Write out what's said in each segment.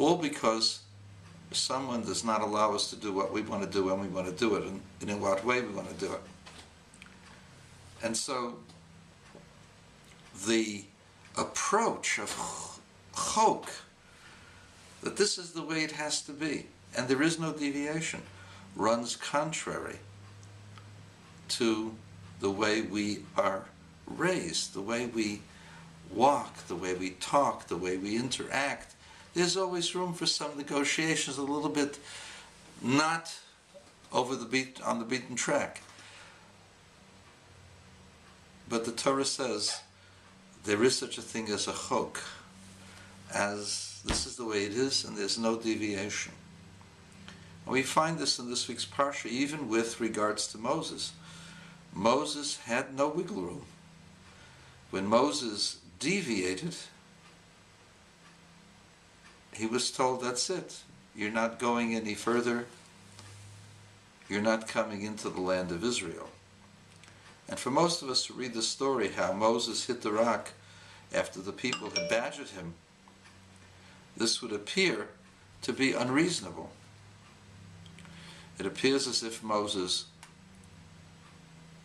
all because someone does not allow us to do what we want to do when we want to do it, and in what way we want to do it. And so the approach of chok, that this is the way it has to be, and there is no deviation, runs contrary to the way we are raised, the way we walk, the way we talk, the way we interact. There's always room for some negotiations, a little bit not over the on the beaten track. But the Torah says there is such a thing as a chok, as this is the way it is, and there's no deviation. And we find this in this week's Parsha, even with regards to Moses. Moses had no wiggle room. When Moses deviated, he was told, that's it. You're not going any further. You're not coming into the land of Israel. And for most of us to read the story how Moses hit the rock after the people had badgered him, this would appear to be unreasonable. It appears as if Moses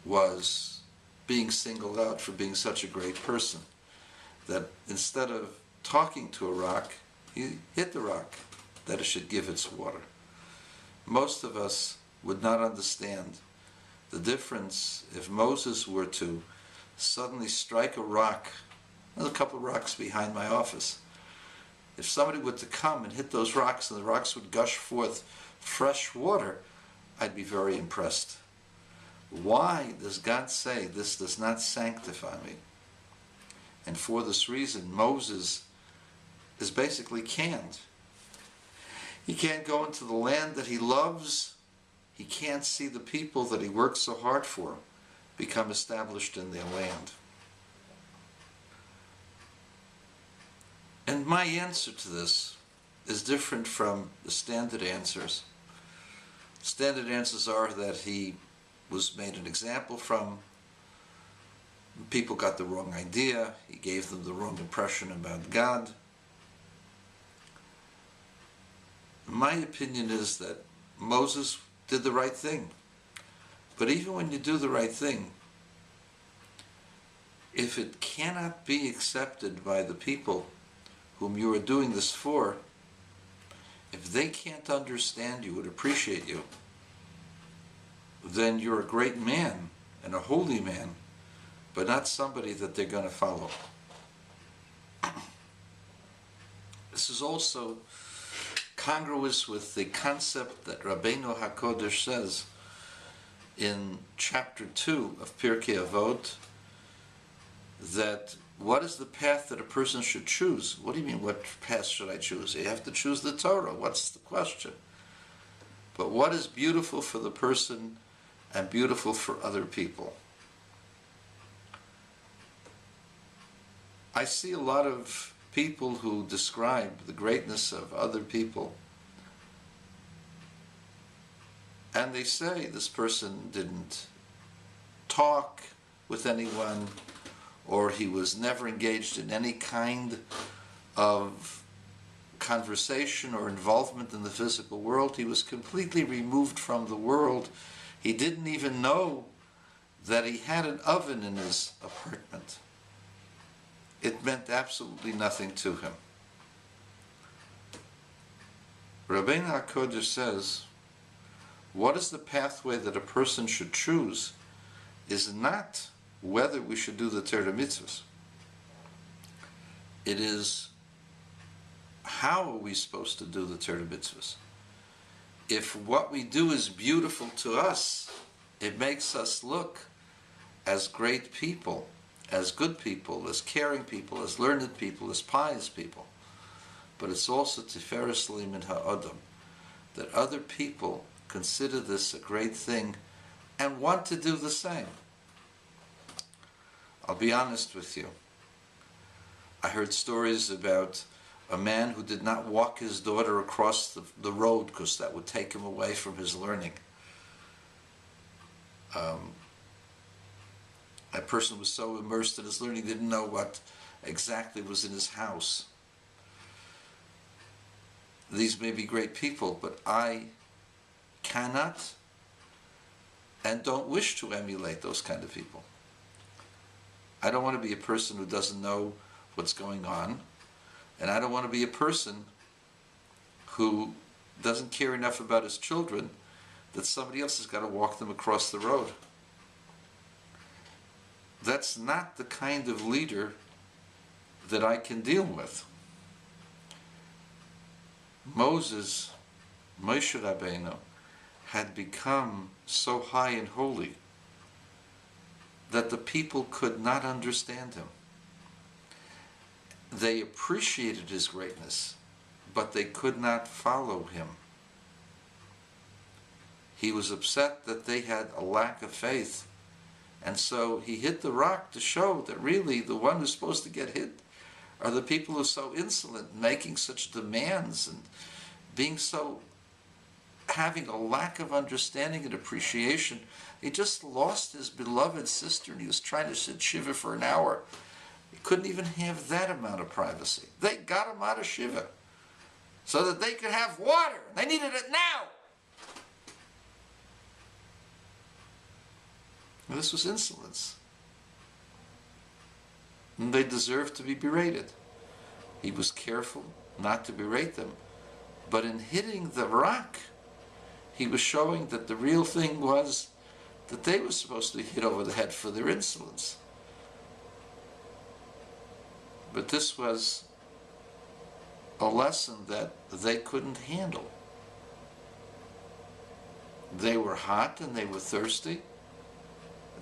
was being singled out for being such a great person, that instead of talking to a rock, he hit the rock, that it should give its water. Most of us would not understand the difference if Moses were to suddenly strike a rock. There's a couple of rocks behind my office. If somebody were to come and hit those rocks and the rocks would gush forth fresh water, I'd be very impressed. Why does God say this does not sanctify me? And for this reason, Moses is basically canned. He can't go into the land that he loves. He can't see the people that he worked so hard for become established in their land. And my answer to this is different from the standard answers. Standard answers are that he was made an example from, people got the wrong idea, he gave them the wrong impression about God. My opinion is that Moses did the right thing. But even when you do the right thing, if it cannot be accepted by the people whom you are doing this for, if they can't understand you and appreciate you, then you're a great man and a holy man, but not somebody that they're going to follow. This is also congruous with the concept that Rabbeinu HaKodesh says in chapter 2 of Pirkei Avot, that what is the path that a person should choose? What do you mean, what path should I choose? You have to choose the Torah. What's the question? But what is beautiful for the person and beautiful for other people? I see a lot of people who describe the greatness of other people, and they say this person didn't talk with anyone, or he was never engaged in any kind of conversation or involvement in the physical world. He was completely removed from the world. He didn't even know that he had an oven in his apartment. It meant absolutely nothing to him. Rabbeinu HaKodesh says, what is the pathway that a person should choose is not whether we should do the Torah mitzvahs. It is, how are we supposed to do the Torah mitzvahs? If what we do is beautiful to us, it makes us look as great people, as good people, as caring people, as learned people, as pious people. But it's also tiferes li min ha'adam, that other people consider this a great thing and want to do the same. I'll be honest with you. I heard stories about a man who did not walk his daughter across the road because that would take him away from his learning. That person was so immersed in his learning, didn't know what exactly was in his house. these may be great people, but I cannot and don't wish to emulate those kind of people. I don't want to be a person who doesn't know what's going on, and I don't want to be a person who doesn't care enough about his children that somebody else has got to walk them across the road. That's not the kind of leader that I can deal with. Moses, Moshe Rabbeinu, had become so high and holy that the people could not understand him. They appreciated his greatness, but they could not follow him. He was upset that they had a lack of faith, and so he hit the rock to show that really the one who's supposed to get hit are the people who are so insolent, making such demands and being so, having a lack of understanding and appreciation. He just lost his beloved sister and he was trying to sit Shiva for an hour. He couldn't even have that amount of privacy. They got him out of Shiva so that they could have water. They needed it now. And this was insolence. And they deserved to be berated. He was careful not to berate them. But in hitting the rock, he was showing that the real thing was that they were supposed to be hit over the head for their insolence. But this was a lesson that they couldn't handle. They were hot and they were thirsty.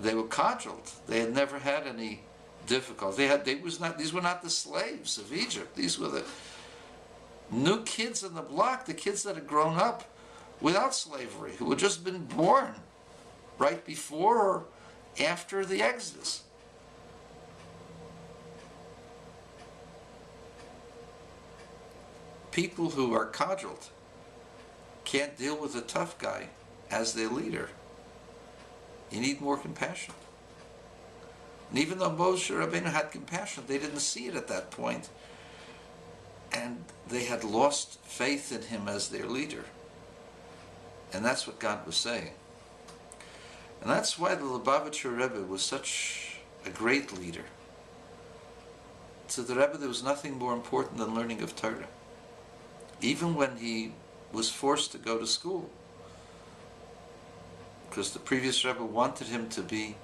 They were cudgeled. They had never had any difficulty. These were not the slaves of Egypt. These were the new kids on the block, the kids that had grown up without slavery, who had just been born right before or after the Exodus. People who are cudgeled can't deal with a tough guy as their leader. You need more compassion. And even though Moshe Rabbeinu had compassion, they didn't see it at that point. And they had lost faith in him as their leader. And that's what God was saying. And that's why the Lubavitcher Rebbe was such a great leader. To the Rebbe, there was nothing more important than learning of Torah. Even when he was forced to go to school, because the previous Rebbe wanted him to be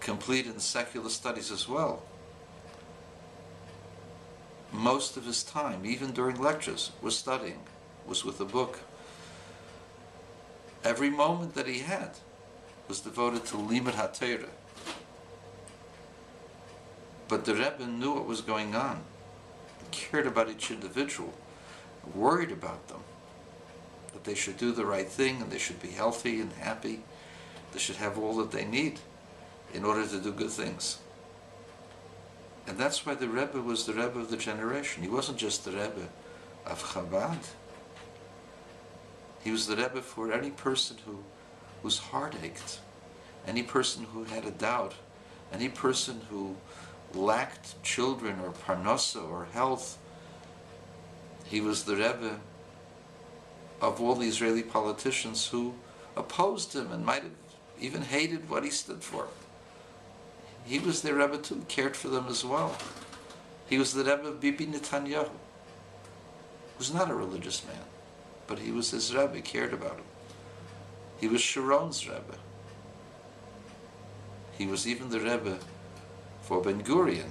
complete in secular studies as well. Most of his time, even during lectures, was studying, was with a book. Every moment that he had was devoted to Limud HaTorah. But the Rebbe knew what was going on, cared about each individual, worried about them, that they should do the right thing and they should be healthy and happy. They should have all that they need in order to do good things. And that's why the Rebbe was the Rebbe of the generation. He wasn't just the Rebbe of Chabad. He was the Rebbe for any person who was heart-ached, any person who had a doubt, any person who lacked children or parnasa or health. He was the Rebbe of all the Israeli politicians who opposed him and might have even hated what he stood for. He was their Rebbe too, cared for them as well. He was the Rebbe of Bibi Netanyahu, who was not a religious man, but he was his Rebbe, cared about him. He was Sharon's Rebbe. He was even the Rebbe for Ben Gurion.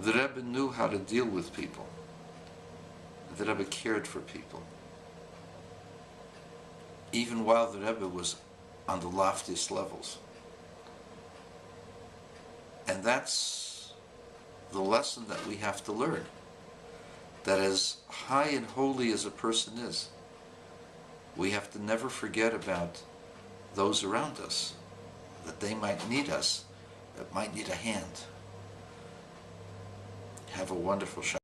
The Rebbe knew how to deal with people. The Rebbe cared for people. Even while the Rebbe was on the loftiest levels. And that's the lesson that we have to learn. That as high and holy as a person is, we have to never forget about those around us, that they might need us, that might need a hand. Have a wonderful Shabbat.